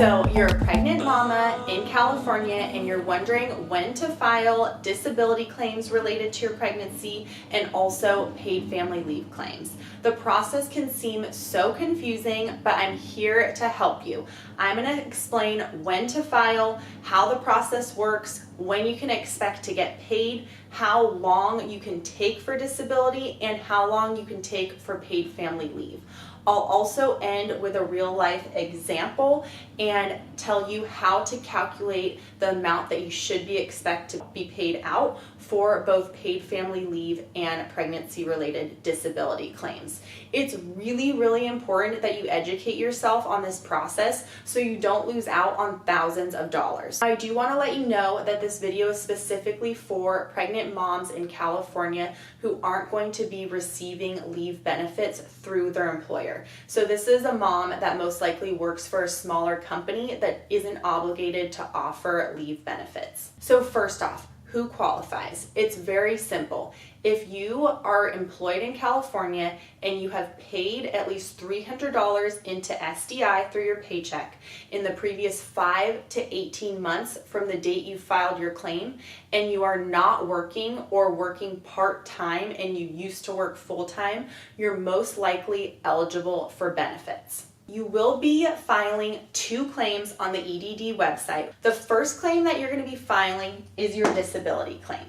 So you're a pregnant mama in California and you're wondering when to file disability claims related to your pregnancy and also paid family leave claims. The process can seem so confusing, but I'm here to help you. I'm going to explain when to file, how the process works, when you can expect to get paid, how long you can take for disability, and how long you can take for paid family leave. I'll also end with a real life example and tell you how to calculate the amount that you should be expected to be paid out for both paid family leave and pregnancy related disability claims. It's really, really important that you educate yourself on this process so you don't lose out on thousands of dollars. I do want to let you know that this video is specifically for pregnant moms in California who aren't going to be receiving leave benefits through their employer. So this is a mom that most likely works for a smaller company that isn't obligated to offer leave benefits. So first off, who qualifies? It's very simple. If you are employed in California and you have paid at least $300 into SDI through your paycheck in the previous 5 to 18 months from the date you filed your claim, and you are not working or working part-time and you used to work full-time, you're most likely eligible for benefits. You will be filing 2 claims on the EDD website. The first claim that you're going to be filing is your disability claim.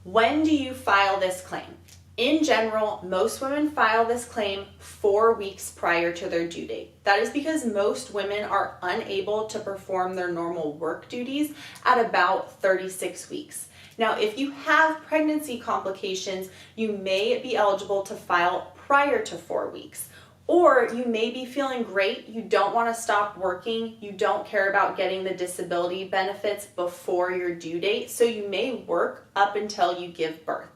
When do you file this claim? In general, most women file this claim 4 weeks prior to their due date. That is because most women are unable to perform their normal work duties at about 36 weeks. Now, if you have pregnancy complications, you may be eligible to file prior to 4 weeks. Or you may be feeling great, you don't want to stop working, you don't care about getting the disability benefits before your due date, so you may work up until you give birth.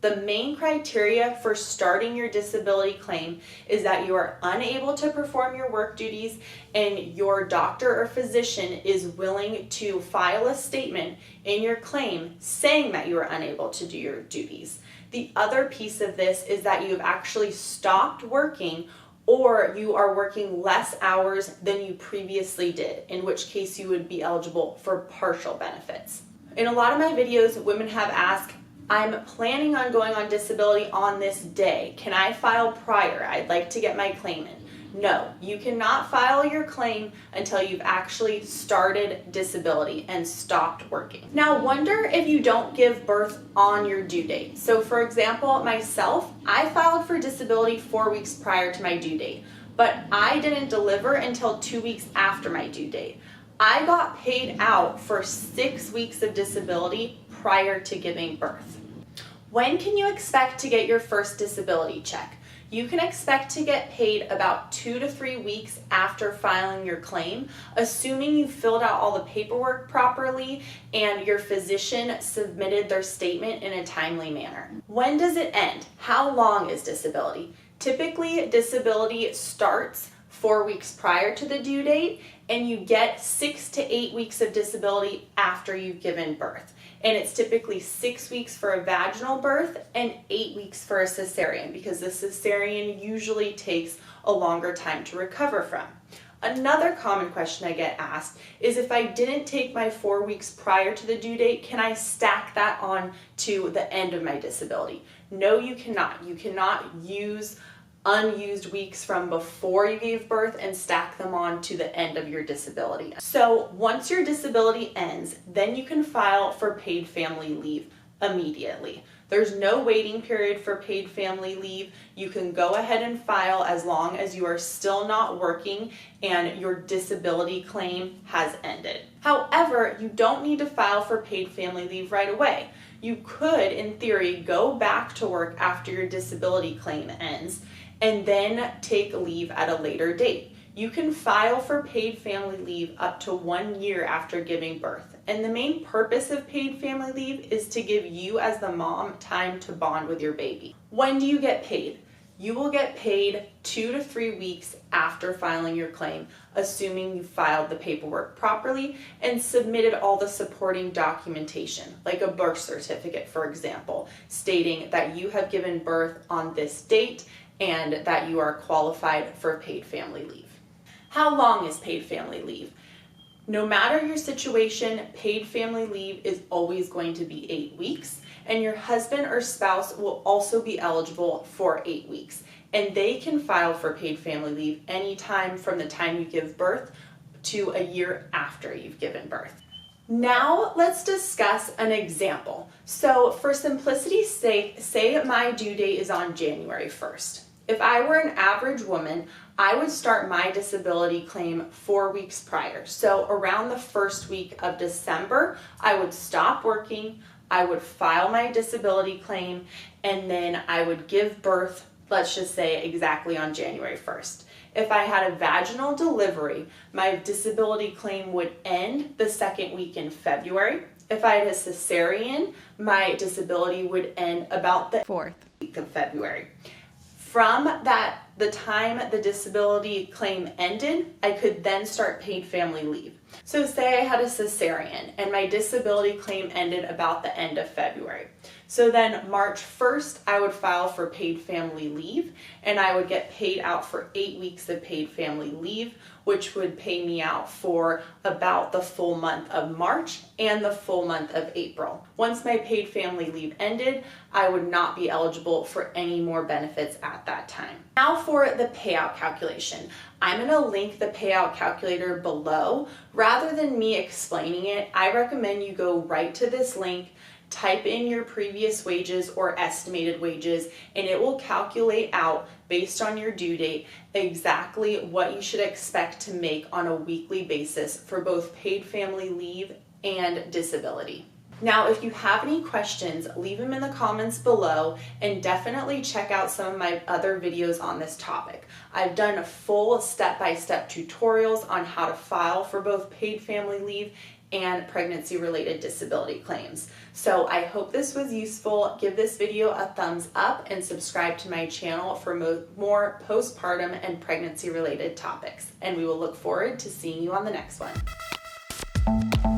The main criteria for starting your disability claim is that you are unable to perform your work duties and your doctor or physician is willing to file a statement in your claim saying that you are unable to do your duties. The other piece of this is that you have actually stopped working or you are working less hours than you previously did, in which case you would be eligible for partial benefits. In a lot of my videos, women have asked, I'm planning on going on disability on this day. Can I file prior? I'd like to get my claim in. No, you cannot file your claim until you've actually started disability and stopped working. Now, wonder if you don't give birth on your due date. So for example, myself, I filed for disability 4 weeks prior to my due date, but I didn't deliver until 2 weeks after my due date. I got paid out for 6 weeks of disability prior to giving birth. When can you expect to get your first disability check? You can expect to get paid about 2 to 3 weeks after filing your claim, assuming you filled out all the paperwork properly and your physician submitted their statement in a timely manner. When does it end? How long is disability? Typically, disability starts 4 weeks prior to the due date, and you get 6 to 8 weeks of disability after you've given birth. And it's typically 6 weeks for a vaginal birth and 8 weeks for a cesarean, because the cesarean usually takes a longer time to recover from. Another common question I get asked is, if I didn't take my 4 weeks prior to the due date, can I stack that on to the end of my disability? No, you cannot. You cannot use unused weeks from before you gave birth and stack them on to the end of your disability. So once your disability ends, then you can file for paid family leave immediately. There's no waiting period for paid family leave. You can go ahead and file as long as you are still not working and your disability claim has ended. However, you don't need to file for paid family leave right away. You could, in theory, go back to work after your disability claim ends and then take leave at a later date. You can file for paid family leave up to 1 year after giving birth. And the main purpose of paid family leave is to give you as the mom time to bond with your baby. When do you get paid? You will get paid 2 to 3 weeks after filing your claim, assuming you filed the paperwork properly and submitted all the supporting documentation, like a birth certificate, for example, stating that you have given birth on this date and that you are qualified for paid family leave. How long is paid family leave? No matter your situation, paid family leave is always going to be 8 weeks, and your husband or spouse will also be eligible for 8 weeks. And they can file for paid family leave anytime from the time you give birth to a year after you've given birth. Now let's discuss an example. So for simplicity's sake, say my due date is on January 1st. If I were an average woman, I would start my disability claim 4 weeks prior. So around the first week of December, I would stop working, I would file my disability claim, and then I would give birth, let's just say exactly on January 1st. If I had a vaginal delivery, my disability claim would end the second week in February. If I had a cesarean, my disability would end about the 4th week of February. From the time the disability claim ended, I could then start paid family leave. So say I had a cesarean and my disability claim ended about the end of February. So then March 1st, I would file for paid family leave, and I would get paid out for 8 weeks of paid family leave, which would pay me out for about the full month of March and the full month of April. Once my paid family leave ended, I would not be eligible for any more benefits at that time. Now for the payout calculation. I'm going to link the payout calculator below. Rather than me explaining it, I recommend you go right to this link, type in your previous wages or estimated wages, and it will calculate out, based on your due date, exactly what you should expect to make on a weekly basis for both paid family leave and disability. Now, if you have any questions, leave them in the comments below, and definitely check out some of my other videos on this topic. I've done full step-by-step tutorials on how to file for both paid family leave and pregnancy-related disability claims. So I hope this was useful. Give this video a thumbs up and subscribe to my channel for more postpartum and pregnancy-related topics. And we will look forward to seeing you on the next one.